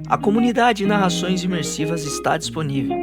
A comunidade Narrações Imersivas está disponível.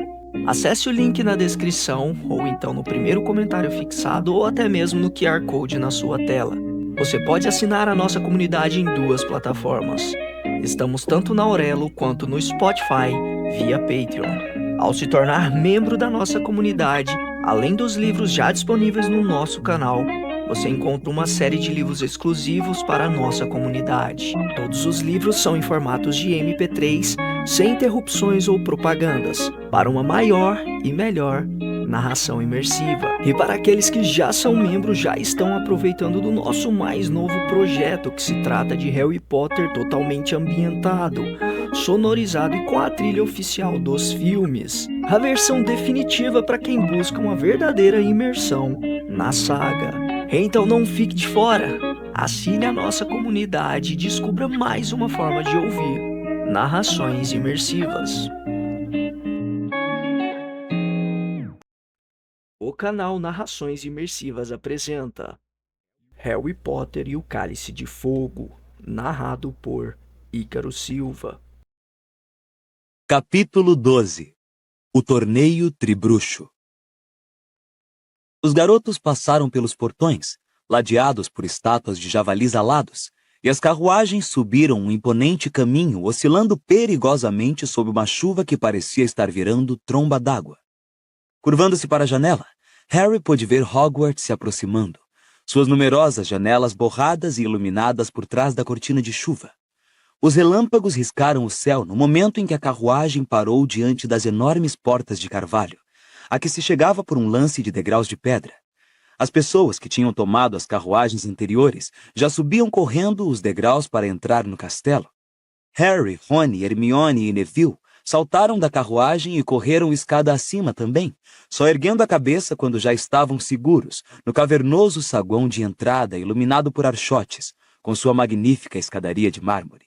Acesse o link na descrição, ou então no primeiro comentário fixado, ou até mesmo no QR Code na sua tela. Você pode assinar a nossa comunidade em duas plataformas. Estamos tanto na Aurelo quanto no Spotify, via Patreon. Ao se tornar membro da nossa comunidade, além dos livros já disponíveis no nosso canal, você encontra uma série de livros exclusivos para a nossa comunidade. Todos os livros são em formatos de MP3, sem interrupções ou propagandas, para uma maior e melhor narração imersiva. E para aqueles que já são membros, já estão aproveitando do nosso mais novo projeto, que se trata de Harry Potter totalmente ambientado, sonorizado e com a trilha oficial dos filmes. A versão definitiva para quem busca uma verdadeira imersão na saga. Então não fique de fora. Assine a nossa comunidade e descubra mais uma forma de ouvir narrações imersivas. O canal Narrações Imersivas apresenta Harry Potter e o Cálice de Fogo, narrado por Ícaro Silva. Capítulo 12. O Torneio Tribruxo. Os garotos passaram pelos portões, ladeados por estátuas de javalis alados, e as carruagens subiram um imponente caminho, oscilando perigosamente sob uma chuva que parecia estar virando tromba d'água. Curvando-se para a janela, Harry pôde ver Hogwarts se aproximando, suas numerosas janelas borradas e iluminadas por trás da cortina de chuva. Os relâmpagos riscaram o céu no momento em que a carruagem parou diante das enormes portas de carvalho, a que se chegava por um lance de degraus de pedra. As pessoas que tinham tomado as carruagens anteriores já subiam correndo os degraus para entrar no castelo. Harry, Rony, Hermione e Neville saltaram da carruagem e correram escada acima também, só erguendo a cabeça quando já estavam seguros no cavernoso saguão de entrada iluminado por archotes, com sua magnífica escadaria de mármore.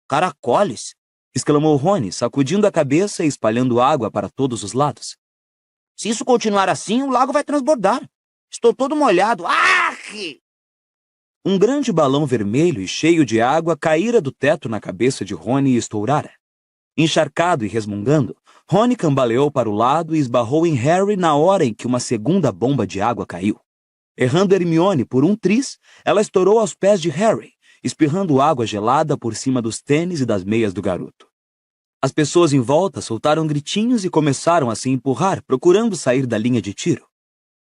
"Caracoles!" exclamou Rony, sacudindo a cabeça e espalhando água para todos os lados. "Se isso continuar assim, o lago vai transbordar. Estou todo molhado. Arre!" Um grande balão vermelho e cheio de água caíra do teto na cabeça de Rony e estourara. Encharcado e resmungando, Rony cambaleou para o lado e esbarrou em Harry na hora em que uma segunda bomba de água caiu. Errando Hermione por um triz, ela estourou aos pés de Harry, espirrando água gelada por cima dos tênis e das meias do garoto. As pessoas em volta soltaram gritinhos e começaram a se empurrar, procurando sair da linha de tiro.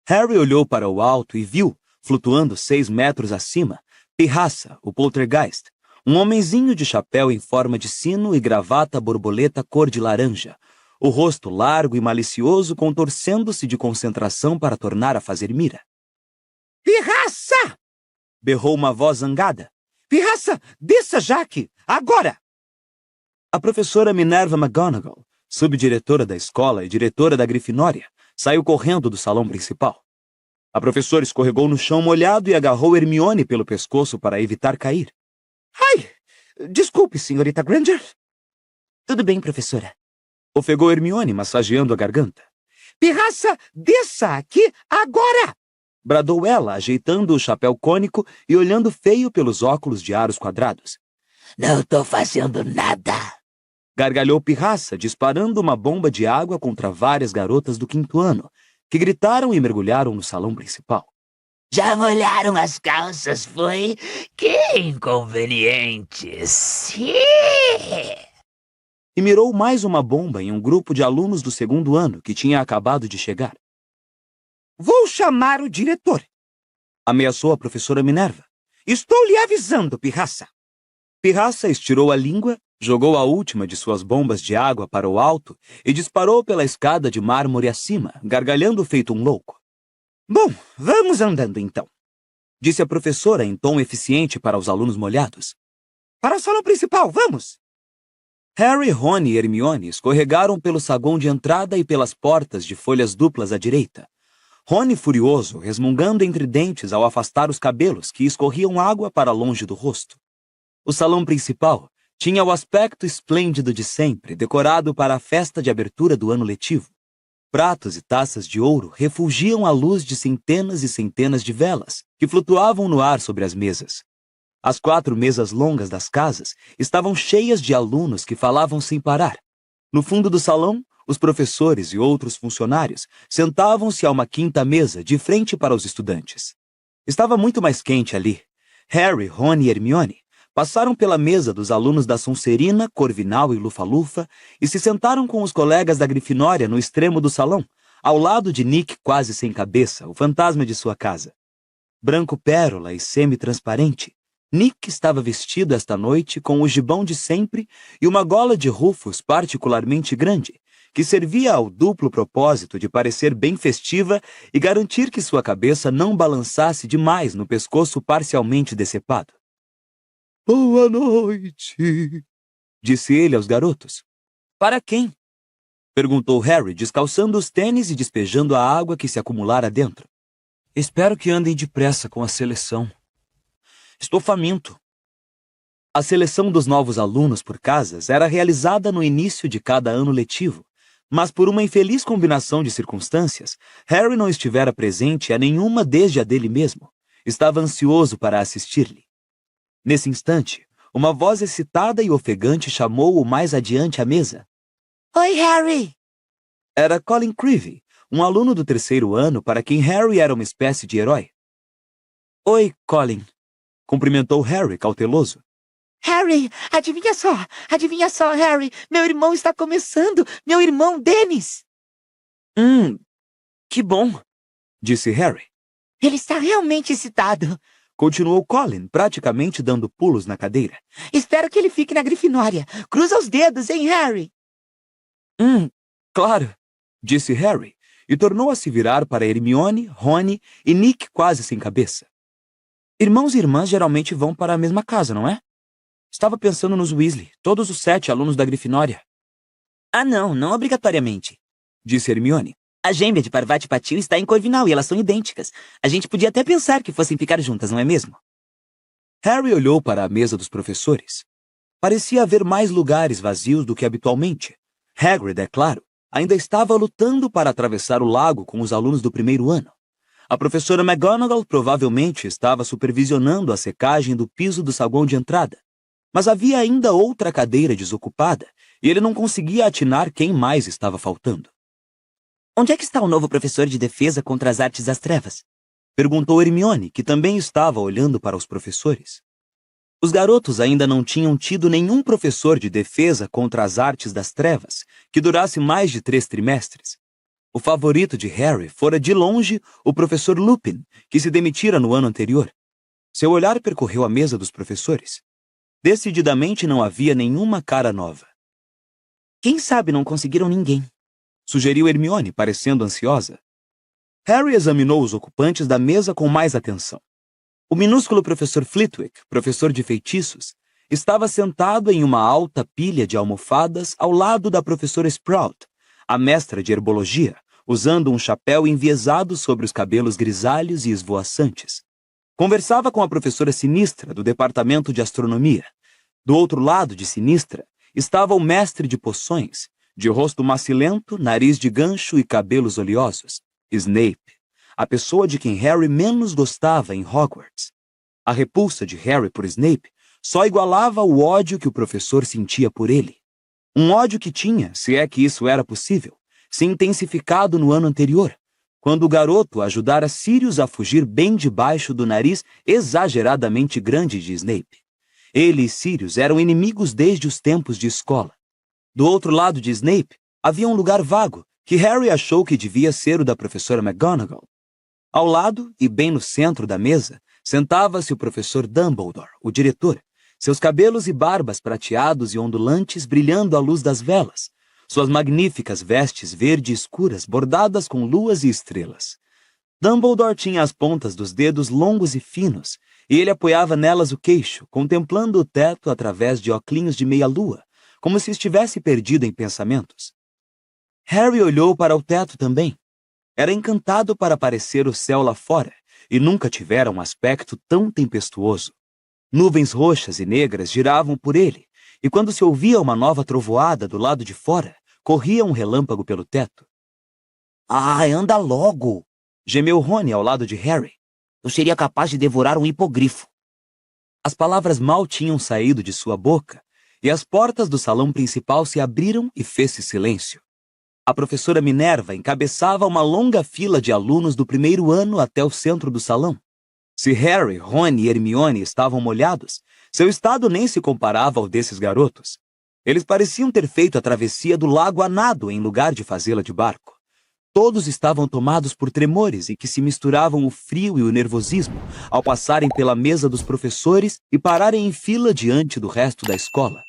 Harry olhou para o alto e viu, flutuando 6 metros acima, Pirraça, o poltergeist, um homenzinho de chapéu em forma de sino e gravata borboleta cor de laranja, o rosto largo e malicioso contorcendo-se de concentração para tornar a fazer mira. "Pirraça!" berrou uma voz zangada. "Pirraça, desça, Jaque! Agora!" A professora Minerva McGonagall, subdiretora da escola e diretora da Grifinória, saiu correndo do salão principal. A professora escorregou no chão molhado e agarrou Hermione pelo pescoço para evitar cair. "Ai! Desculpe, senhorita Granger." "Tudo bem, professora." Ofegou Hermione, massageando a garganta. "Pirraça, desça aqui agora!" bradou ela, ajeitando o chapéu cônico e olhando feio pelos óculos de aros quadrados. "Não tô fazendo nada!" gargalhou Pirraça, disparando uma bomba de água contra várias garotas do 5º ano, que gritaram e mergulharam no salão principal. "Já molharam as calças, foi? Que inconvenientes!" E mirou mais uma bomba em um grupo de alunos do 2º ano que tinha acabado de chegar. "Vou chamar o diretor!" ameaçou a professora Minerva. "Estou lhe avisando, Pirraça!" Pirraça estirou a língua, jogou a última de suas bombas de água para o alto e disparou pela escada de mármore acima, gargalhando feito um louco. "Bom, vamos andando então", disse a professora em tom eficiente para os alunos molhados. "Para o salão principal, vamos!" Harry, Rony e Hermione escorregaram pelo saguão de entrada e pelas portas de folhas duplas à direita. Rony furioso, resmungando entre dentes ao afastar os cabelos que escorriam água para longe do rosto. O salão principal tinha o aspecto esplêndido de sempre, decorado para a festa de abertura do ano letivo. Pratos e taças de ouro refulgiam à luz de centenas e centenas de velas que flutuavam no ar sobre as mesas. As 4 mesas longas das casas estavam cheias de alunos que falavam sem parar. No fundo do salão, os professores e outros funcionários sentavam-se a uma quinta mesa de frente para os estudantes. Estava muito mais quente ali. Harry, Ron e Hermione passaram pela mesa dos alunos da Sonserina, Corvinal e Lufa-Lufa e se sentaram com os colegas da Grifinória no extremo do salão, ao lado de Nick quase sem cabeça, o fantasma de sua casa. Branco pérola e semi-transparente, Nick estava vestido esta noite com o gibão de sempre e uma gola de Rufus particularmente grande, que servia ao duplo propósito de parecer bem festiva e garantir que sua cabeça não balançasse demais no pescoço parcialmente decepado. "Boa noite", disse ele aos garotos. "Para quem?" perguntou Harry, descalçando os tênis e despejando a água que se acumulara dentro. "Espero que andem depressa com a seleção. Estou faminto." A seleção dos novos alunos por casas era realizada no início de cada ano letivo, mas por uma infeliz combinação de circunstâncias, Harry não estivera presente a nenhuma desde a dele mesmo. Estava ansioso para assistir-lhe. Nesse instante, uma voz excitada e ofegante chamou-o mais adiante à mesa. "Oi, Harry!" Era Colin Creevey, um aluno do 3º ano para quem Harry era uma espécie de herói. "Oi, Colin", cumprimentou Harry, cauteloso. "Harry, adivinha só, Harry, meu irmão está começando, meu irmão Dennis." Que bom", disse Harry. "Ele está realmente excitado. Continuou Colin, praticamente dando pulos na cadeira. Espero que ele fique na Grifinória. Cruza os dedos, hein, Harry?" Claro", disse Harry, e tornou a se virar para Hermione, Rony e Nick quase sem cabeça. "Irmãos e irmãs geralmente vão para a mesma casa, não é? Estava pensando nos Weasley, todos os 7 alunos da Grifinória." "Ah, não obrigatoriamente", disse Hermione. "A gêmea de Parvati Patil está em Corvinal e elas são idênticas. A gente podia até pensar que fossem ficar juntas, não é mesmo?" Harry olhou para a mesa dos professores. Parecia haver mais lugares vazios do que habitualmente. Hagrid, é claro, ainda estava lutando para atravessar o lago com os alunos do 1º ano. A professora McGonagall provavelmente estava supervisionando a secagem do piso do saguão de entrada. Mas havia ainda outra cadeira desocupada, e ele não conseguia atinar quem mais estava faltando. "Onde é que está o novo professor de defesa contra as artes das trevas?" perguntou Hermione, que também estava olhando para os professores. Os garotos ainda não tinham tido nenhum professor de defesa contra as artes das trevas que durasse mais de 3 trimestres. O favorito de Harry fora de longe o professor Lupin, que se demitira no ano anterior. Seu olhar percorreu a mesa dos professores. Decididamente não havia nenhuma cara nova. "Quem sabe não conseguiram ninguém?" sugeriu Hermione, parecendo ansiosa. Harry examinou os ocupantes da mesa com mais atenção. O minúsculo professor Flitwick, professor de feitiços, estava sentado em uma alta pilha de almofadas ao lado da professora Sprout, a mestra de herbologia, usando um chapéu enviesado sobre os cabelos grisalhos e esvoaçantes. Conversava com a professora Sinistra, do departamento de astronomia. Do outro lado de Sinistra estava o mestre de poções, de rosto macilento, nariz de gancho e cabelos oleosos, Snape, a pessoa de quem Harry menos gostava em Hogwarts. A repulsa de Harry por Snape só igualava o ódio que o professor sentia por ele. Um ódio que tinha, se é que isso era possível, se intensificado no ano anterior, quando o garoto ajudara Sirius a fugir bem debaixo do nariz exageradamente grande de Snape. Ele e Sirius eram inimigos desde os tempos de escola. Do outro lado de Snape, havia um lugar vago, que Harry achou que devia ser o da professora McGonagall. Ao lado, e bem no centro da mesa, sentava-se o professor Dumbledore, o diretor, seus cabelos e barbas prateados e ondulantes brilhando à luz das velas, suas magníficas vestes verde escuras bordadas com luas e estrelas. Dumbledore tinha as pontas dos dedos longos e finos, e ele apoiava nelas o queixo, contemplando o teto através de óculos de meia-lua, como se estivesse perdido em pensamentos. Harry olhou para o teto também. Era encantado para parecer o céu lá fora, e nunca tivera um aspecto tão tempestuoso. Nuvens roxas e negras giravam por ele, e quando se ouvia uma nova trovoada do lado de fora, corria um relâmpago pelo teto. "Ah, anda logo!" gemeu Rony ao lado de Harry. "Eu seria capaz de devorar um hipogrifo." As palavras mal tinham saído de sua boca, e as portas do salão principal se abriram e fez-se silêncio. A professora Minerva encabeçava uma longa fila de alunos do primeiro ano até o centro do salão. Se Harry, Rony e Hermione estavam molhados, seu estado nem se comparava ao desses garotos. Eles pareciam ter feito a travessia do lago a nado em lugar de fazê-la de barco. Todos estavam tomados por tremores em que se misturavam o frio e o nervosismo ao passarem pela mesa dos professores e pararem em fila diante do resto da escola.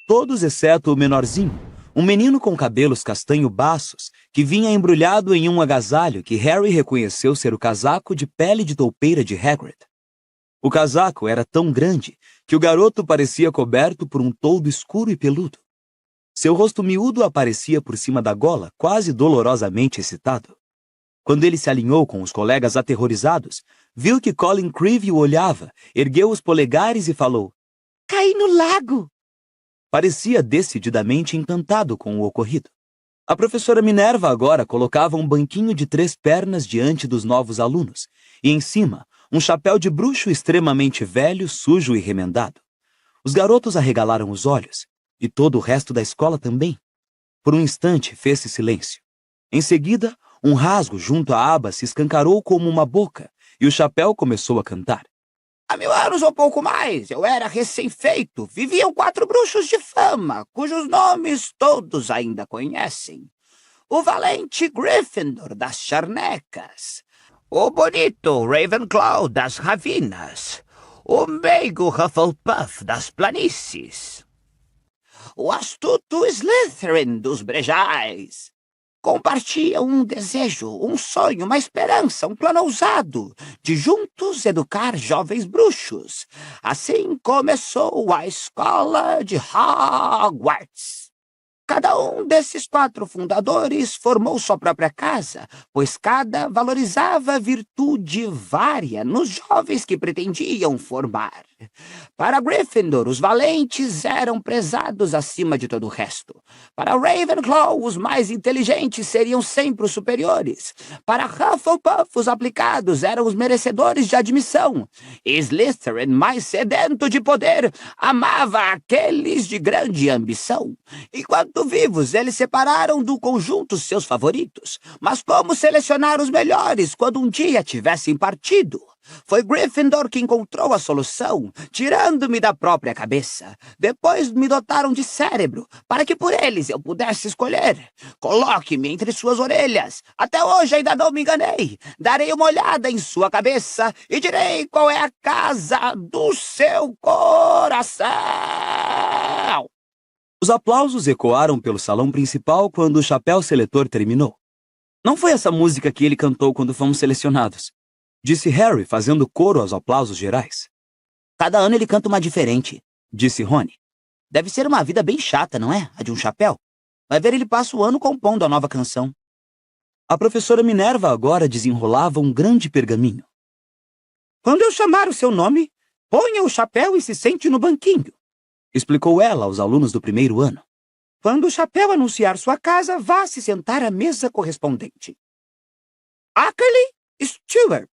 Todos exceto o menorzinho, um menino com cabelos castanho baços, que vinha embrulhado em um agasalho que Harry reconheceu ser o casaco de pele de toupeira de Hagrid. O casaco era tão grande que o garoto parecia coberto por um toldo escuro e peludo. Seu rosto miúdo aparecia por cima da gola, quase dolorosamente excitado. Quando ele se alinhou com os colegas aterrorizados, viu que Colin Creevey o olhava, ergueu os polegares e falou: Caí no lago! Parecia decididamente encantado com o ocorrido. A professora Minerva agora colocava um banquinho de 3 pernas diante dos novos alunos, e em cima, um chapéu de bruxo extremamente velho, sujo e remendado. Os garotos arregalaram os olhos, e todo o resto da escola também. Por um instante fez-se silêncio. Em seguida, um rasgo junto à aba se escancarou como uma boca, e o chapéu começou a cantar. Há 1000 anos ou pouco mais, eu era recém-feito. Viviam 4 bruxos de fama, cujos nomes todos ainda conhecem. O valente Gryffindor das Charnecas, o bonito Ravenclaw das Ravinas, o meigo Hufflepuff das Planícies, o astuto Slytherin dos Brejais. Compartilham um desejo, um sonho, uma esperança, um plano ousado de juntos educar jovens bruxos. Assim começou a escola de Hogwarts. Cada um desses 4 fundadores formou sua própria casa, pois cada valorizava virtude vária nos jovens que pretendiam formar. Para Gryffindor, os valentes eram prezados acima de todo o resto. Para Ravenclaw, os mais inteligentes seriam sempre os superiores. Para Hufflepuff, os aplicados eram os merecedores de admissão. Slytherin, mais sedento de poder, amava aqueles de grande ambição. Enquanto vivos, eles separaram do conjunto seus favoritos. Mas como selecionar os melhores quando um dia tivessem partido? Foi Gryffindor que encontrou a solução, tirando-me da própria cabeça. Depois me dotaram de cérebro, para que por eles eu pudesse escolher. Coloque-me entre suas orelhas. Até hoje ainda não me enganei. Darei uma olhada em sua cabeça e direi qual é a casa do seu coração. Os aplausos ecoaram pelo salão principal quando o chapéu seletor terminou. Não foi essa música que ele cantou quando fomos selecionados, disse Harry, fazendo coro aos aplausos gerais. Cada ano ele canta uma diferente, disse Rony. Deve ser uma vida bem chata, não é? A de um chapéu. Vai ver, ele passa o ano compondo a nova canção. A professora Minerva agora desenrolava um grande pergaminho. Quando eu chamar o seu nome, ponha o chapéu e se sente no banquinho, explicou ela aos alunos do primeiro ano. Quando o chapéu anunciar sua casa, vá se sentar à mesa correspondente. Ackerley Stewart.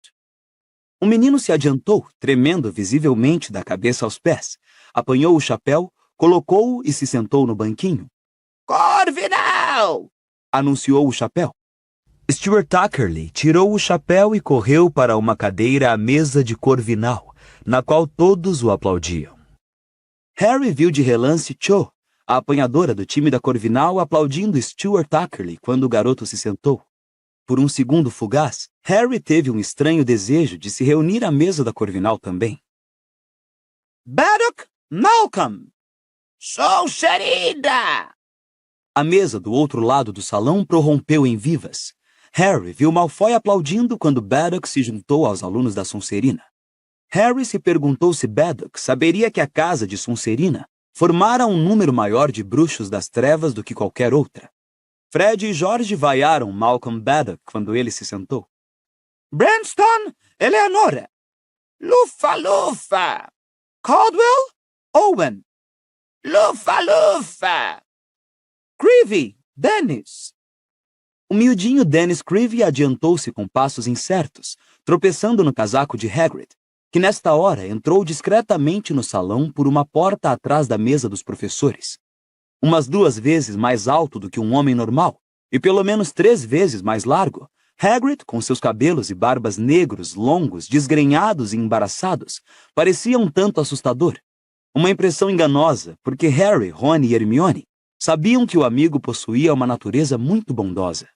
O menino se adiantou, tremendo visivelmente da cabeça aos pés. Apanhou o chapéu, colocou-o e se sentou no banquinho. Corvinal! Anunciou o chapéu. Stuart Ackerley tirou o chapéu e correu para uma cadeira à mesa de Corvinal, na qual todos o aplaudiam. Harry viu de relance Cho, a apanhadora do time da Corvinal, aplaudindo Stuart Ackerley quando o garoto se sentou. Por um segundo fugaz, Harry teve um estranho desejo de se reunir à mesa da Corvinal também. Baddock Malcolm! Sonserina! A mesa do outro lado do salão prorrompeu em vivas. Harry viu Malfoy aplaudindo quando Baddock se juntou aos alunos da Sonserina. Harry se perguntou se Baddock saberia que a casa de Sonserina formara um número maior de bruxos das trevas do que qualquer outra. Fred e George vaiaram Malcolm Baddock quando ele se sentou. Branston Eleanora. Lufa-Lufa. Caldwell Owen. Lufa-Lufa. Creevey Dennis. O miudinho Dennis Creevey adiantou-se com passos incertos, tropeçando no casaco de Hagrid. que nesta hora entrou discretamente no salão por uma porta atrás da mesa dos professores. Umas 2 vezes mais alto do que um homem normal, e pelo menos 3 vezes mais largo, Hagrid, com seus cabelos e barbas negros, longos, desgrenhados e embaraçados, parecia um tanto assustador. Uma impressão enganosa, porque Harry, Rony e Hermione sabiam que o amigo possuía uma natureza muito bondosa.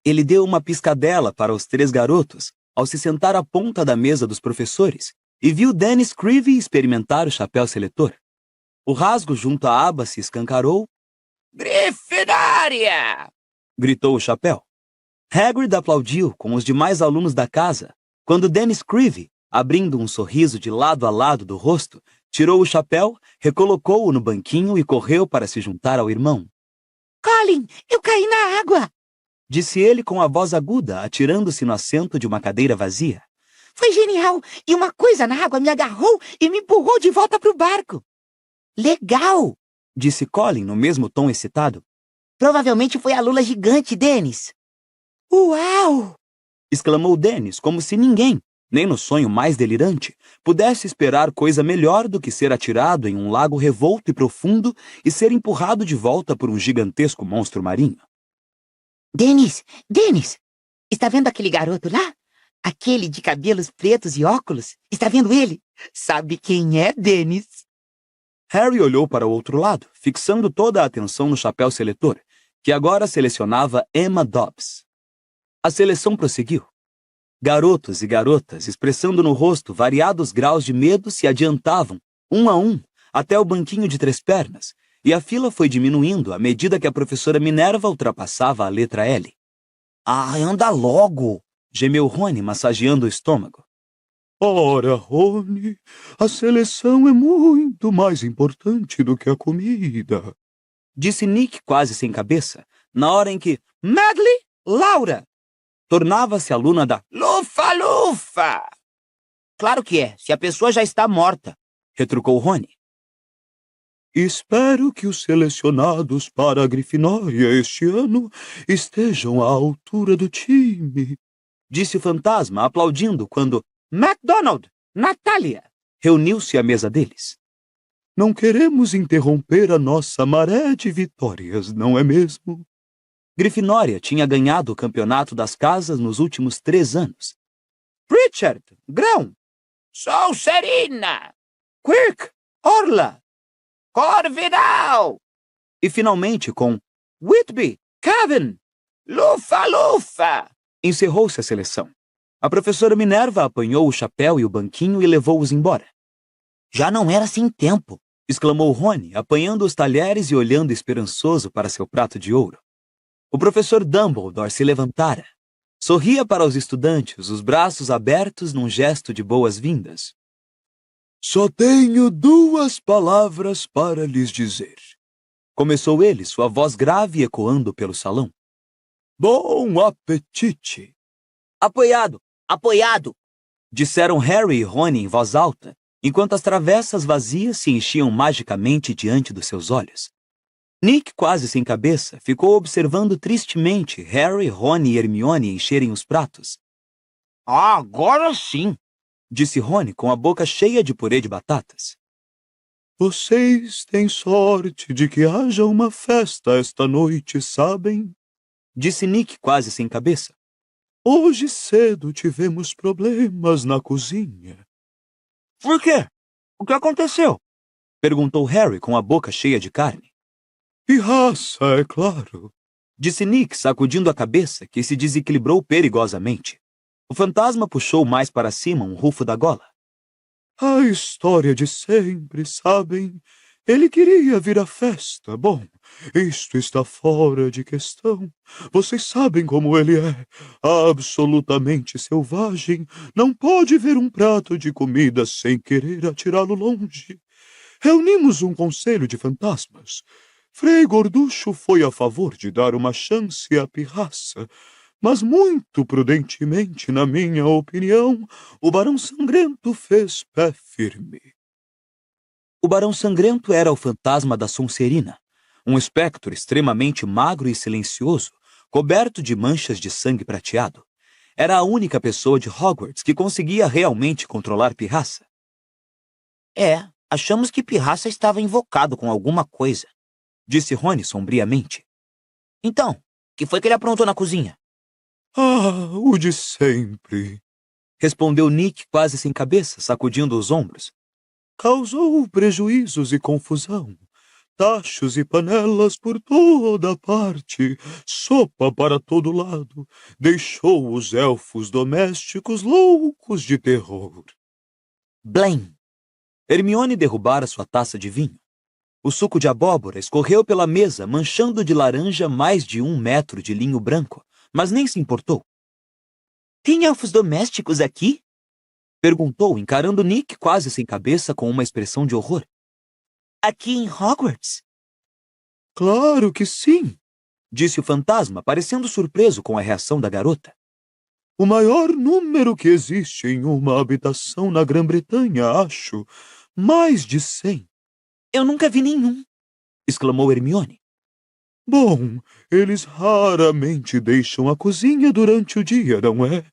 Ele deu uma piscadela para os 3 garotos ao se sentar à ponta da mesa dos professores e viu Dennis Creevy experimentar o chapéu seletor. O rasgo junto à aba se escancarou. Grifinória! Gritou o chapéu. Hagrid aplaudiu com os demais alunos da casa, quando Dennis Creevy, abrindo um sorriso de lado a lado do rosto, tirou o chapéu, recolocou-o no banquinho e correu para se juntar ao irmão. Colin, eu caí na água! Disse ele com a voz aguda, atirando-se no assento de uma cadeira vazia. Foi genial! E uma coisa na água me agarrou e me empurrou de volta pro barco. Legal! Disse Colin no mesmo tom excitado. Provavelmente foi a lula gigante, Dennis. Uau! Exclamou Dennis, como se ninguém, nem no sonho mais delirante, pudesse esperar coisa melhor do que ser atirado em um lago revolto e profundo e ser empurrado de volta por um gigantesco monstro marinho. Dennis! Está vendo aquele garoto lá? Aquele de cabelos pretos e óculos? Está vendo ele? Sabe quem é, Dennis? Harry olhou para o outro lado, fixando toda a atenção no chapéu seletor, que agora selecionava Emma Dobbs. A seleção prosseguiu. Garotos e garotas, expressando no rosto variados graus de medo, se adiantavam, um a um, até o banquinho de 3 pernas, e a fila foi diminuindo à medida que a professora Minerva ultrapassava a letra L. Ah, anda logo! Gemeu Rony, massageando o estômago. Ora, Rony, a seleção é muito mais importante do que a comida. Disse Nick quase sem cabeça, na hora em que Madly Laura tornava-se aluna da Lufa-lufa! Claro que é, se a pessoa já está morta. Retrucou Rony. Espero que os selecionados para a Grifinória este ano estejam à altura do time. Disse o fantasma, aplaudindo quando MacDonald, Natália, reuniu-se à mesa deles. Não queremos interromper a nossa maré de vitórias, não é mesmo? Grifinória tinha ganhado o campeonato das casas nos últimos 3 anos. Pritchard, Grão, Sonserina, Quirk, Orla, Corvinal, e finalmente com Whitby, Cavan, Lufa-lufa! Encerrou-se a seleção. A professora Minerva apanhou o chapéu e o banquinho e levou-os embora. Já não era sem tempo. Exclamou Rony, apanhando os talheres e olhando esperançoso para seu prato de ouro. O professor Dumbledore se levantara. Sorria para os estudantes, os braços abertos num gesto de boas-vindas. Só tenho 2 palavras para lhes dizer. Começou ele, sua voz grave ecoando pelo salão. Bom apetite! Apoiado! Apoiado! Disseram Harry e Rony em voz alta, enquanto as travessas vazias se enchiam magicamente diante dos seus olhos. Nick, quase sem cabeça, ficou observando tristemente Harry, Rony e Hermione encherem os pratos. Agora sim! Disse Rony com a boca cheia de purê de batatas. Vocês têm sorte de que haja uma festa esta noite, sabem? Disse Nick, quase sem cabeça. Hoje cedo tivemos problemas na cozinha. Por quê? O que aconteceu? Perguntou Harry com a boca cheia de carne. Pirraça, é claro. Disse Nick, sacudindo a cabeça, que se desequilibrou perigosamente. O fantasma puxou mais para cima um rufo da gola. A história de sempre, sabem? Ele queria vir à festa. Bom, isto está fora de questão. Vocês sabem como ele é. Absolutamente selvagem. Não pode ver um prato de comida sem querer atirá-lo longe. Reunimos um conselho de fantasmas. Frei Gorducho foi a favor de dar uma chance à pirraça, mas muito prudentemente, na minha opinião, o Barão Sangrento fez pé firme. O Barão Sangrento era o fantasma da Sonserina, um espectro extremamente magro e silencioso, coberto de manchas de sangue prateado. era a única pessoa de Hogwarts que conseguia realmente controlar Pirraça. Achamos que Pirraça estava invocado com alguma coisa, disse Rony sombriamente. Então, o que foi que ele aprontou na cozinha? Ah, o de sempre. Respondeu Nick quase sem cabeça, sacudindo os ombros. Causou prejuízos e confusão. Tachos e panelas por toda parte, sopa para todo lado, deixou os elfos domésticos loucos de terror. Blém! Hermione derrubara sua taça de vinho. O suco de abóbora escorreu pela mesa, manchando de laranja mais de 1 metro de linho branco, mas nem se importou. Tem elfos domésticos aqui? Perguntou, encarando Nick quase sem cabeça com uma expressão de horror. Aqui em Hogwarts? Claro que sim, disse o fantasma, parecendo surpreso com a reação da garota. O maior número que existe em uma habitação na Grã-Bretanha, acho. Mais de 100. Eu nunca vi nenhum, exclamou Hermione. Bom, eles raramente deixam a cozinha durante o dia, não é?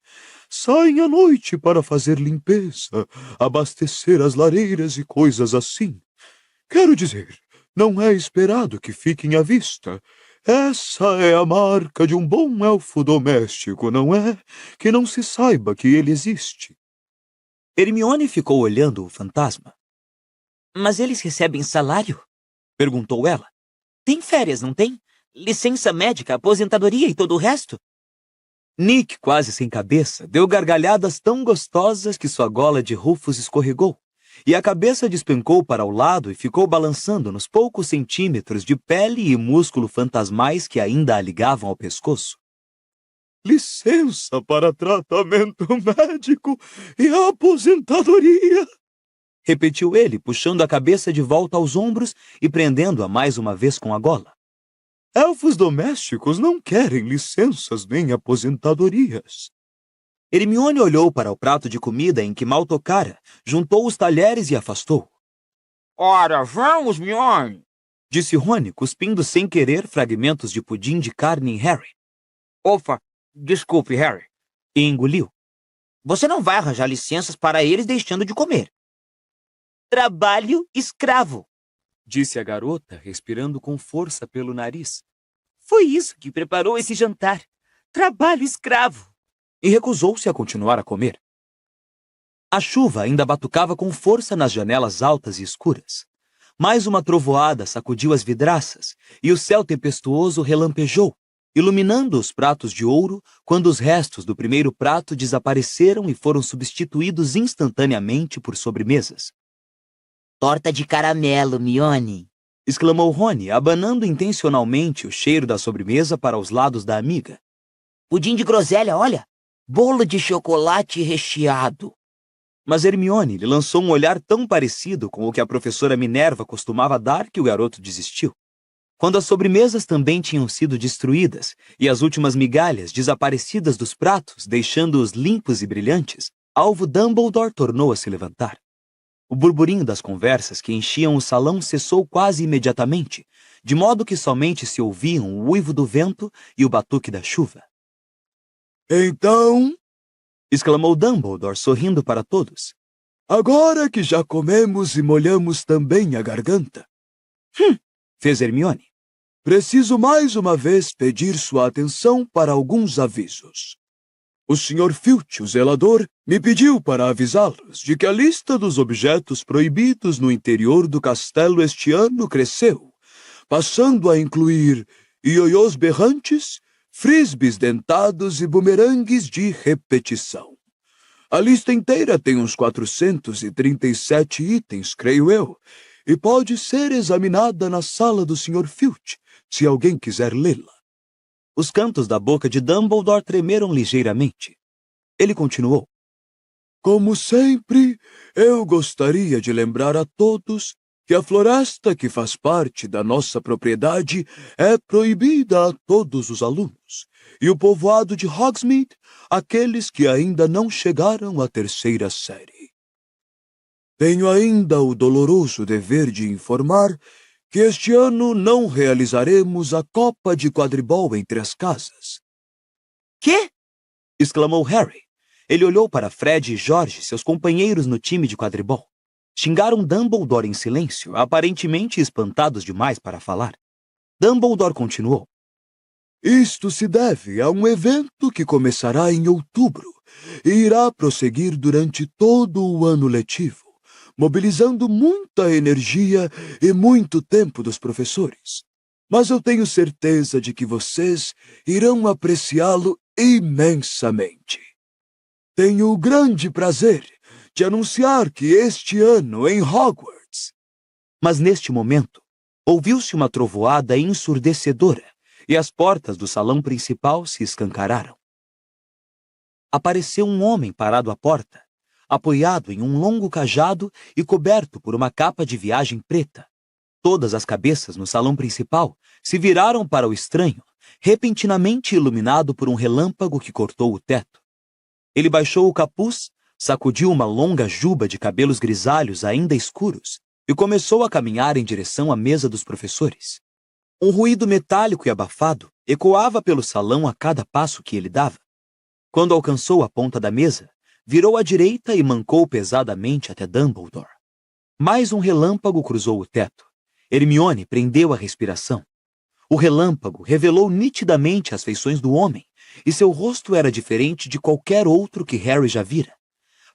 Saem à noite para fazer limpeza, abastecer as lareiras e coisas assim. Quero dizer, não é esperado que fiquem à vista. Essa é a marca de um bom elfo doméstico, não é? Que não se saiba que ele existe. Hermione ficou olhando o fantasma. Mas eles recebem salário? Perguntou ela. Tem férias, não tem? Licença médica, aposentadoria e todo o resto? Nick, quase sem cabeça, deu gargalhadas tão gostosas que sua gola de Rufus escorregou, e a cabeça despencou para o lado e ficou balançando nos poucos centímetros de pele e músculo fantasmais que ainda a ligavam ao pescoço. Licença para tratamento médico e aposentadoria, repetiu ele, puxando a cabeça de volta aos ombros e prendendo-a mais uma vez com a gola. Elfos domésticos não querem licenças nem aposentadorias. Hermione olhou para o prato de comida em que mal tocara, juntou os talheres e afastou. Ora, vamos, Mione! Disse Rony, cuspindo sem querer fragmentos de pudim de carne em Harry. Opa, desculpe, Harry. E engoliu. Você não vai arranjar licenças para eles deixando de comer. Trabalho escravo, disse a garota, respirando com força pelo nariz. Foi isso que preparou esse jantar. Trabalho escravo. E recusou-se a continuar a comer. A chuva ainda batucava com força nas janelas altas e escuras. Mais uma trovoada sacudiu as vidraças, e o céu tempestuoso relampejou, iluminando os pratos de ouro quando os restos do primeiro prato desapareceram e foram substituídos instantaneamente por sobremesas. Torta de caramelo, Mione, exclamou Rony, abanando intencionalmente o cheiro da sobremesa para os lados da amiga. Pudim de groselha, olha! Bolo de chocolate recheado. Mas Hermione lhe lançou um olhar tão parecido com o que a professora Minerva costumava dar que o garoto desistiu. Quando as sobremesas também tinham sido destruídas e as últimas migalhas desaparecidas dos pratos, deixando-os limpos e brilhantes, Alvo Dumbledore tornou a se levantar. O burburinho das conversas que enchiam o salão cessou quase imediatamente, de modo que somente se ouviam o uivo do vento e o batuque da chuva. Então, exclamou Dumbledore, sorrindo para todos. Agora que já comemos e molhamos também a garganta, fez Hermione. Preciso mais uma vez pedir sua atenção para alguns avisos. O Sr. Filch, o zelador, me pediu para avisá-los de que a lista dos objetos proibidos no interior do castelo este ano cresceu, passando a incluir ioiôs berrantes, frisbees dentados e bumerangues de repetição. A lista inteira tem uns 437 itens, creio eu, e pode ser examinada na sala do Sr. Filch, se alguém quiser lê-la. Os cantos da boca de Dumbledore tremeram ligeiramente. Ele continuou. Como sempre, eu gostaria de lembrar a todos que a floresta que faz parte da nossa propriedade é proibida a todos os alunos, e o povoado de Hogsmeade, aqueles que ainda não chegaram à 3ª série. Tenho ainda o doloroso dever de informar que este ano não realizaremos a Copa de Quadribol entre as casas. Quê? exclamou Harry. Ele olhou para Fred e George, seus companheiros no time de quadribol. Xingaram Dumbledore em silêncio, aparentemente espantados demais para falar. Dumbledore continuou. Isto se deve a um evento que começará em outubro e irá prosseguir durante todo o ano letivo, mobilizando muita energia e muito tempo dos professores. Mas eu tenho certeza de que vocês irão apreciá-lo imensamente. Tenho o grande prazer de anunciar que este ano em Hogwarts... Mas neste momento, ouviu-se uma trovoada ensurdecedora e as portas do salão principal se escancararam. Apareceu um homem parado à porta, apoiado em um longo cajado e coberto por uma capa de viagem preta. Todas as cabeças no salão principal se viraram para o estranho, repentinamente iluminado por um relâmpago que cortou o teto. Ele baixou o capuz, sacudiu uma longa juba de cabelos grisalhos ainda escuros e começou a caminhar em direção à mesa dos professores. Um ruído metálico e abafado ecoava pelo salão a cada passo que ele dava. Quando alcançou a ponta da mesa, virou à direita e mancou pesadamente até Dumbledore. Mais um relâmpago cruzou o teto. Hermione prendeu a respiração. O relâmpago revelou nitidamente as feições do homem, e seu rosto era diferente de qualquer outro que Harry já vira.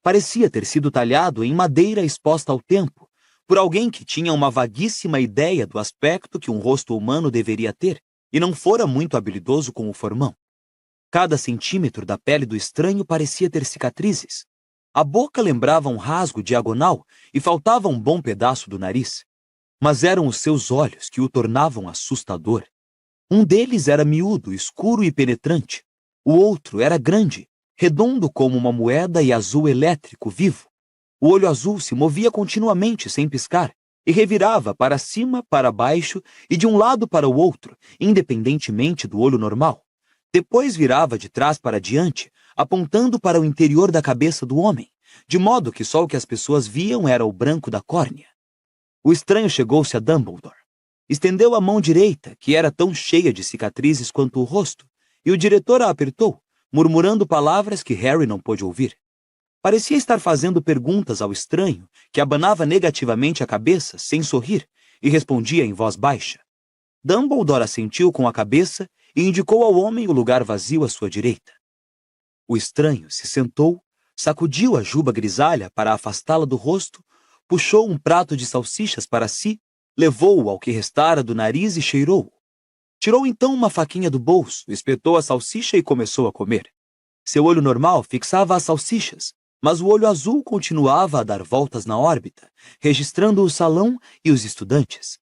Parecia ter sido talhado em madeira exposta ao tempo, por alguém que tinha uma vaguíssima ideia do aspecto que um rosto humano deveria ter, e não fora muito habilidoso com o formão. Cada centímetro da pele do estranho parecia ter cicatrizes. A boca lembrava um rasgo diagonal e faltava um bom pedaço do nariz. Mas eram os seus olhos que o tornavam assustador. Um deles era miúdo, escuro e penetrante. O outro era grande, redondo como uma moeda e azul elétrico vivo. O olho azul se movia continuamente sem piscar e revirava para cima, para baixo e de um lado para o outro, independentemente do olho normal. Depois virava de trás para diante, apontando para o interior da cabeça do homem, de modo que só o que as pessoas viam era o branco da córnea. O estranho chegou-se a Dumbledore. Estendeu a mão direita, que era tão cheia de cicatrizes quanto o rosto, e o diretor a apertou, murmurando palavras que Harry não pôde ouvir. Parecia estar fazendo perguntas ao estranho, que abanava negativamente a cabeça, sem sorrir, e respondia em voz baixa. Dumbledore assentiu com a cabeça e indicou ao homem o lugar vazio à sua direita. O estranho se sentou, sacudiu a juba grisalha para afastá-la do rosto, puxou um prato de salsichas para si, levou-o ao que restara do nariz e cheirou-o. Tirou então uma faquinha do bolso, espetou a salsicha e começou a comer. Seu olho normal fixava as salsichas, mas o olho azul continuava a dar voltas na órbita, registrando o salão e os estudantes.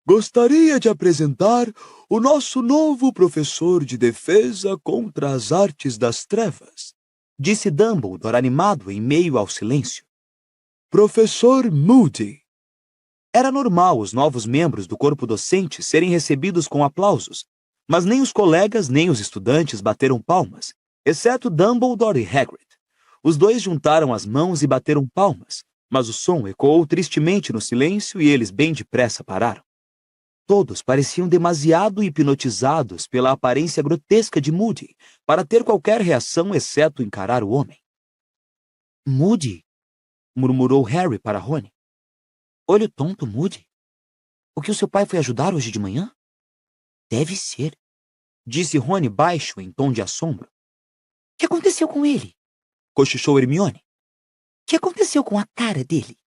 Gostaria de apresentar o nosso novo professor de defesa contra as artes das trevas, disse Dumbledore animado em meio ao silêncio. Professor Moody. Era normal os novos membros do corpo docente serem recebidos com aplausos, mas nem os colegas nem os estudantes bateram palmas, exceto Dumbledore e Hagrid. Os dois juntaram as mãos e bateram palmas, mas o som ecoou tristemente no silêncio e eles bem depressa pararam. Todos pareciam demasiado hipnotizados pela aparência grotesca de Moody para ter qualquer reação exceto encarar o homem. Moody? Murmurou Harry para Rony. Olho tonto, Moody? O que o seu pai foi ajudar hoje de manhã? Deve ser, disse Rony baixo em tom de assombro. O que aconteceu com ele? Cochichou Hermione. O que aconteceu com a cara dele?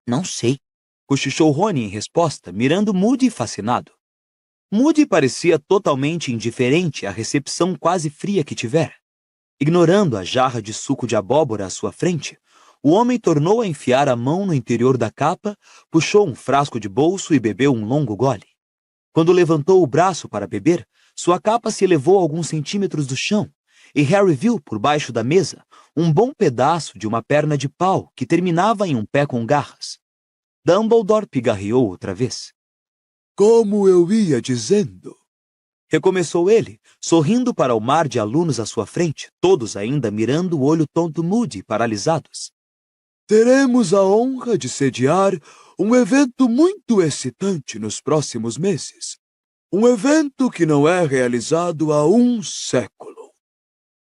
Não sei, cochichou Rony em resposta, mirando Moody fascinado. Moody parecia totalmente indiferente à recepção quase fria que tivera. Ignorando a jarra de suco de abóbora à sua frente, o homem tornou a enfiar a mão no interior da capa, puxou um frasco de bolso e bebeu um longo gole. Quando levantou o braço para beber, sua capa se elevou alguns centímetros do chão, e Harry viu por baixo da mesa um bom pedaço de uma perna de pau que terminava em um pé com garras. Dumbledore pigarreou outra vez. Como eu ia dizendo, recomeçou ele, sorrindo para o mar de alunos à sua frente, todos ainda mirando o olho tonto Moody, paralisados. teremos a honra de sediar um evento muito excitante nos próximos meses. Um evento que não é realizado há um século.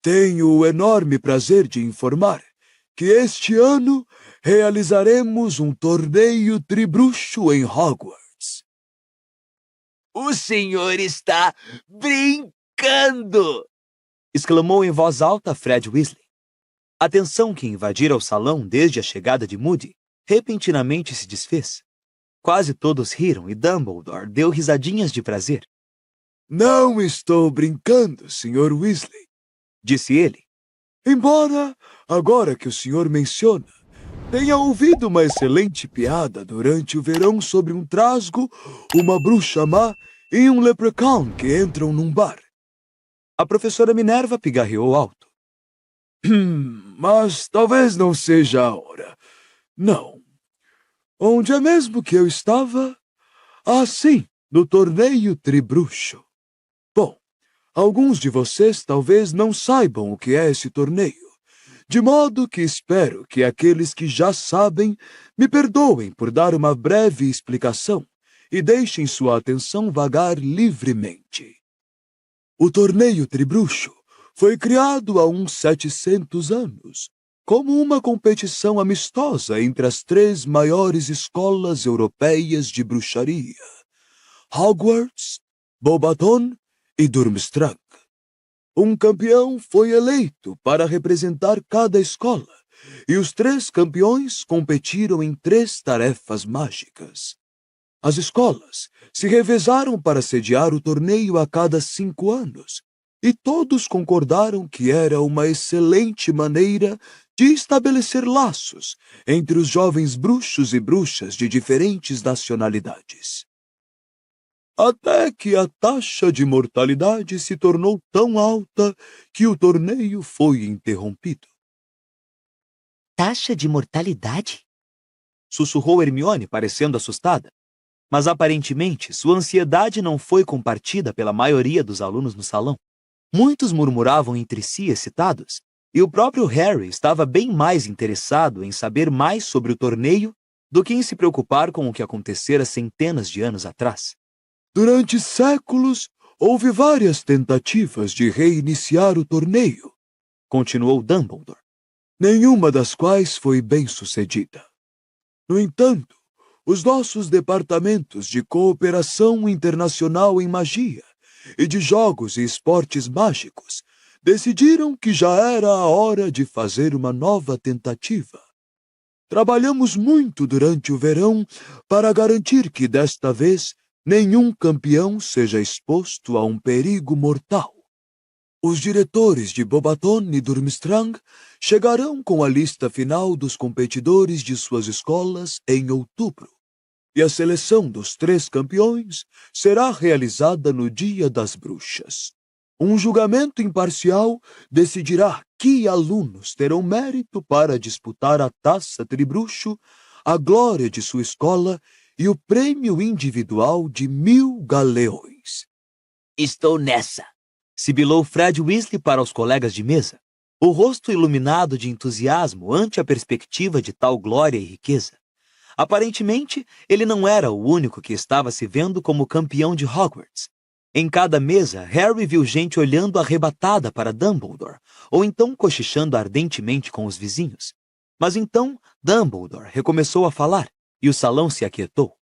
tenho o enorme prazer de informar que este ano realizaremos um torneio tribruxo em Hogwarts. O senhor está brincando! Exclamou em voz alta Fred Weasley. A tensão que invadira o salão desde a chegada de Moody repentinamente se desfez. Quase todos riram e Dumbledore deu risadinhas de prazer. Não estou brincando, Sr. Weasley, disse ele. Embora, agora que o senhor menciona, tenha ouvido uma excelente piada durante o verão sobre um trasgo, uma bruxa má e um leprechaun que entram num bar. A professora Minerva pigarreou alto. Mas talvez não seja a hora. Não. Onde é mesmo que eu estava? Ah, sim, no torneio tribruxo. Bom, alguns de vocês talvez não saibam o que é esse torneio, de modo que espero que aqueles que já sabem me perdoem por dar uma breve explicação e deixem sua atenção vagar livremente. O torneio tribruxo foi criado há uns 700 anos, como uma competição amistosa entre as 3 maiores escolas europeias de bruxaria, Hogwarts, Beauxbaton e Durmstrang. Um campeão foi eleito para representar cada escola, e os 3 campeões competiram em 3 tarefas mágicas. As escolas se revezaram para sediar o torneio a cada 5 anos, e todos concordaram que era uma excelente maneira de estabelecer laços entre os jovens bruxos e bruxas de diferentes nacionalidades. Até que a taxa de mortalidade se tornou tão alta que o torneio foi interrompido. Taxa de mortalidade? Sussurrou Hermione, parecendo assustada. Mas aparentemente sua ansiedade não foi compartida pela maioria dos alunos no salão. Muitos murmuravam entre si excitados, e o próprio Harry estava bem mais interessado em saber mais sobre o torneio do que em se preocupar com o que acontecera centenas de anos atrás. Durante séculos, houve várias tentativas de reiniciar o torneio, continuou Dumbledore, nenhuma das quais foi bem-sucedida. No entanto, os nossos departamentos de cooperação internacional em magia e de jogos e esportes mágicos decidiram que já era a hora de fazer uma nova tentativa. Trabalhamos muito durante o verão para garantir que, desta vez, nenhum campeão seja exposto a um perigo mortal. Os diretores de Beauxbaton e Durmstrang chegarão com a lista final dos competidores de suas escolas em outubro, e a seleção dos 3 campeões será realizada no Dia das Bruxas. Um julgamento imparcial decidirá que alunos terão mérito para disputar a taça tribruxo, a glória de sua escola e o prêmio individual de 1000 galeões. Estou nessa, sibilou Fred Weasley para os colegas de mesa, o rosto iluminado de entusiasmo ante a perspectiva de tal glória e riqueza. Aparentemente, ele não era o único que estava se vendo como campeão de Hogwarts. Em cada mesa, Harry viu gente olhando arrebatada para Dumbledore, ou então cochichando ardentemente com os vizinhos. Mas então, Dumbledore recomeçou a falar, e o salão se aquietou.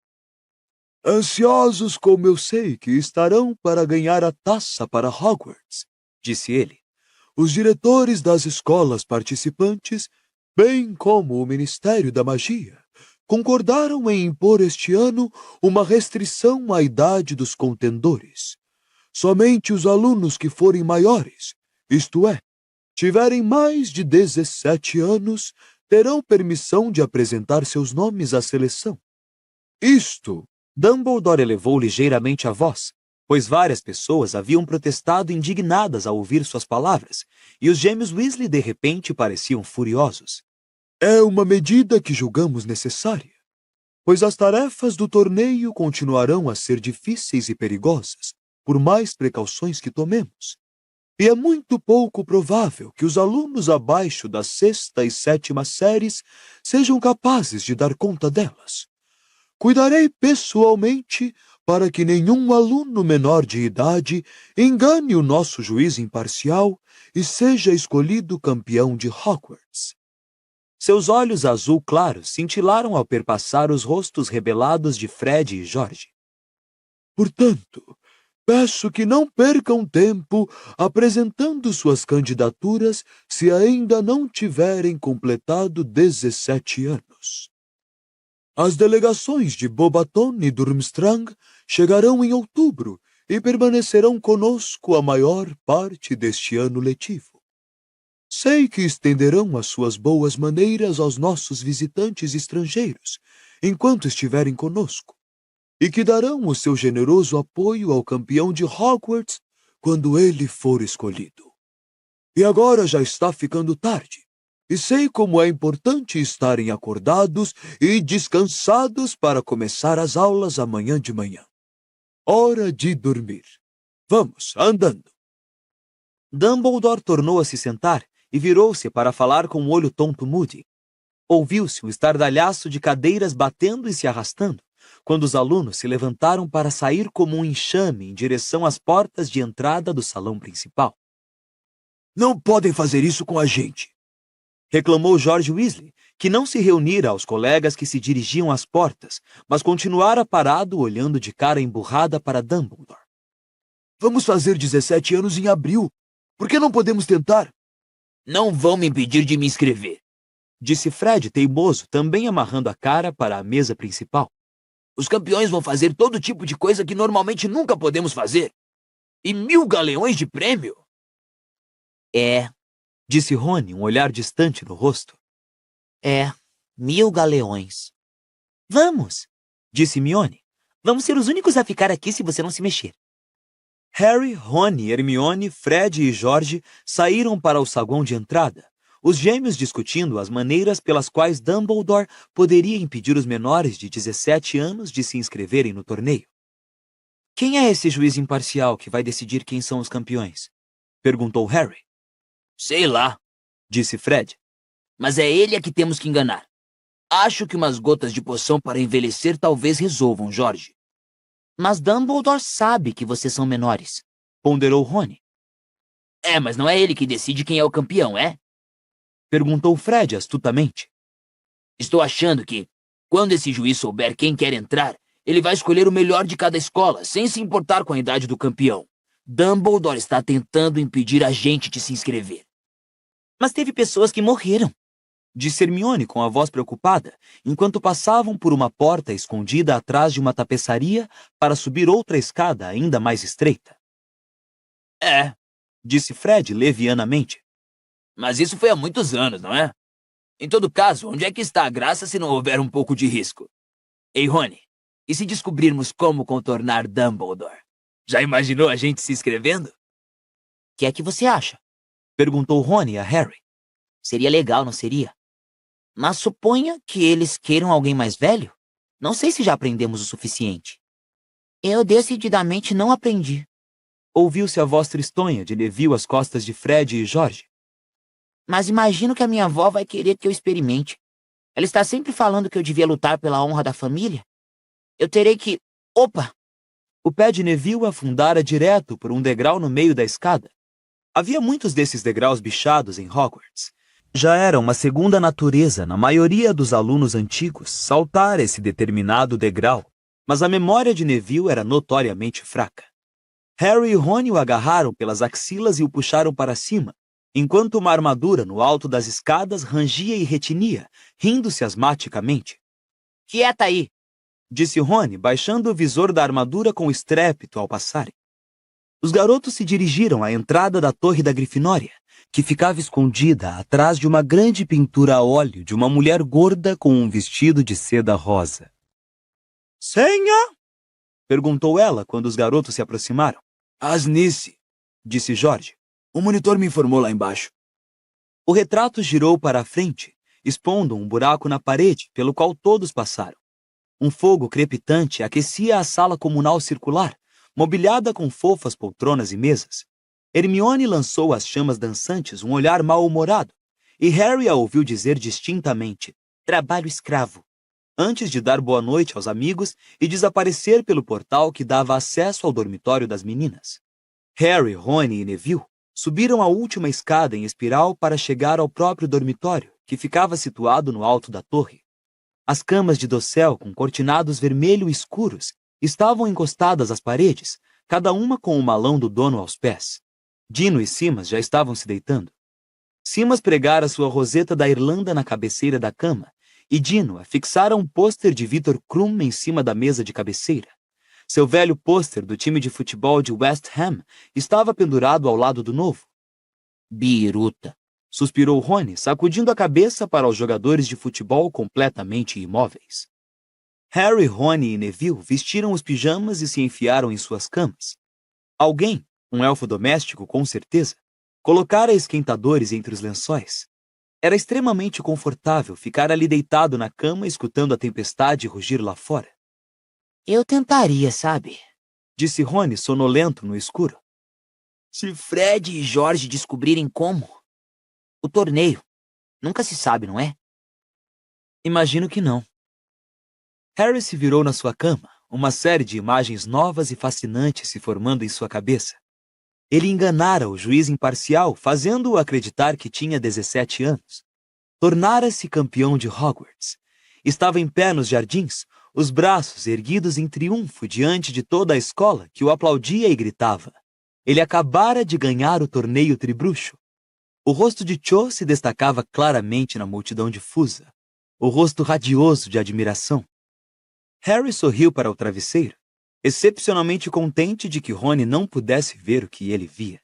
Ansiosos como eu sei que estarão para ganhar a taça para Hogwarts, disse ele. Os diretores das escolas participantes, bem como o Ministério da Magia, concordaram em impor este ano uma restrição à idade dos contendores. Somente os alunos que forem maiores, isto é, tiverem mais de 17 anos, terão permissão de apresentar seus nomes à seleção. Isto, Dumbledore elevou ligeiramente a voz, pois várias pessoas haviam protestado indignadas ao ouvir suas palavras, e os gêmeos Weasley de repente pareciam furiosos. É uma medida que julgamos necessária, pois as tarefas do torneio continuarão a ser difíceis e perigosas, por mais precauções que tomemos. E é muito pouco provável que os alunos abaixo da 6ª e 7ª séries sejam capazes de dar conta delas. Cuidarei pessoalmente para que nenhum aluno menor de idade engane o nosso juiz imparcial e seja escolhido campeão de Hogwarts. Seus olhos azul claro cintilaram ao perpassar os rostos rebelados de Fred e George. Portanto, peço que não percam tempo apresentando suas candidaturas se ainda não tiverem completado 17 anos. As delegações de Bobaton e Durmstrang chegarão em outubro e permanecerão conosco a maior parte deste ano letivo. Sei que estenderão as suas boas maneiras aos nossos visitantes estrangeiros enquanto estiverem conosco, e que darão o seu generoso apoio ao campeão de Hogwarts quando ele for escolhido. E agora já está ficando tarde, e sei como é importante estarem acordados e descansados para começar as aulas amanhã de manhã. Hora de dormir. Vamos, andando. Dumbledore tornou a se sentar e virou-se para falar com o olho tonto Moody. Ouviu-se um estardalhaço de cadeiras batendo e se arrastando, quando os alunos se levantaram para sair como um enxame em direção às portas de entrada do salão principal. Não podem fazer isso com a gente, reclamou George Weasley, que não se reunira aos colegas que se dirigiam às portas, mas continuara parado olhando de cara emburrada para Dumbledore. Vamos fazer 17 anos em abril. Por que não podemos tentar? Não vão me impedir de me inscrever, disse Fred, teimoso, também amarrando a cara para a mesa principal. Os campeões vão fazer todo tipo de coisa que normalmente nunca podemos fazer. E 1000 galeões de prêmio? Disse Rony, um olhar distante no rosto. 1000 galeões. Vamos, Disse Hermione. vamos ser os únicos a ficar aqui se você não se mexer. Harry, Rony, Hermione, Fred e George saíram para o saguão de entrada, os gêmeos discutindo as maneiras pelas quais Dumbledore poderia impedir os menores de 17 anos de se inscreverem no torneio. Quem é esse juiz imparcial que vai decidir quem são os campeões? Perguntou Harry. Sei lá, Disse Fred. mas é ele a que temos que enganar. Acho que umas gotas de poção para envelhecer talvez resolvam, Jorge. Mas Dumbledore sabe que vocês são menores. Ponderou Rony. Mas não é ele que decide quem é o campeão, é? Perguntou Fred astutamente. Estou achando que, quando esse juiz souber quem quer entrar, ele vai escolher o melhor de cada escola, sem se importar com a idade do campeão. Dumbledore está tentando impedir a gente de se inscrever. Mas teve pessoas que morreram. Disse Hermione com a voz preocupada, enquanto passavam por uma porta escondida atrás de uma tapeçaria para subir outra escada ainda mais estreita. Disse Fred levianamente. Mas isso foi há muitos anos, não é? Em todo caso, onde é que está a graça se não houver um pouco de risco? Ei, Rony, e se descobrirmos como contornar Dumbledore? Já imaginou a gente se inscrevendo? O que é que você acha? Perguntou Rony a Harry. Seria legal, não seria? Mas suponha que eles queiram alguém mais velho. Não sei se já aprendemos o suficiente. Eu decididamente não aprendi. Ouviu-se a voz tristonha de Neville às costas de Fred e George. Mas imagino que a minha avó vai querer que eu experimente. Ela está sempre falando que eu devia lutar pela honra da família. Eu terei que... Opa! O pé de Neville afundara direto por um degrau no meio da escada. Havia muitos desses degraus bichados em Hogwarts. Já era uma segunda natureza na maioria dos alunos antigos saltar esse determinado degrau, mas a memória de Neville era notoriamente fraca. Harry e Rony o agarraram pelas axilas e o puxaram para cima, enquanto uma armadura no alto das escadas rangia e retinia, rindo-se asmaticamente. Quieta aí! Disse Rony, baixando o visor da armadura com estrépito ao passarem. Os garotos se dirigiram à entrada da Torre da Grifinória, que ficava escondida atrás de uma grande pintura a óleo de uma mulher gorda com um vestido de seda rosa. Senha? Perguntou ela quando os garotos se aproximaram. Asnice, Disse George. o monitor me informou lá embaixo. O retrato girou para a frente, expondo um buraco na parede pelo qual todos passaram. Um fogo crepitante aquecia a sala comunal circular, mobiliada com fofas poltronas e mesas. Hermione lançou às chamas dançantes um olhar mal-humorado, e Harry a ouviu dizer distintamente: Trabalho escravo. antes de dar boa noite aos amigos e desaparecer pelo portal que dava acesso ao dormitório das meninas. Harry, Rony e Neville subiram a última escada em espiral para chegar ao próprio dormitório, que ficava situado no alto da torre. As camas de dossel com cortinados vermelho escuros estavam encostadas às paredes, cada uma com o malão do dono aos pés. Dino e Simas já estavam se deitando. Simas pregara sua roseta da Irlanda na cabeceira da cama e Dino afixara um pôster de Victor Krum em cima da mesa de cabeceira. Seu velho pôster do time de futebol de West Ham estava pendurado ao lado do novo. Biruta, Suspirou Rony, sacudindo a cabeça para os jogadores de futebol completamente imóveis. Harry, Rony e Neville vestiram os pijamas e se enfiaram em suas camas. Alguém, um elfo doméstico com certeza, colocara esquentadores entre os lençóis. Era extremamente confortável ficar ali deitado na cama escutando a tempestade rugir lá fora. eu tentaria, sabe? Disse Rony, sonolento no escuro. Se Fred e Jorge descobrirem como. O torneio. Nunca se sabe, não é? Imagino que não. Harry se virou na sua cama, uma série de imagens novas e fascinantes se formando em sua cabeça. Ele enganara o juiz imparcial, fazendo-o acreditar que tinha 17 anos. Tornara-se campeão de Hogwarts. Estava em pé nos jardins, os braços erguidos em triunfo diante de toda a escola que o aplaudia e gritava. Ele acabara de ganhar o torneio tribruxo. O rosto de Cho se destacava claramente na multidão difusa, o rosto radioso de admiração. Harry sorriu para o travesseiro, excepcionalmente contente de que Rony não pudesse ver o que ele via.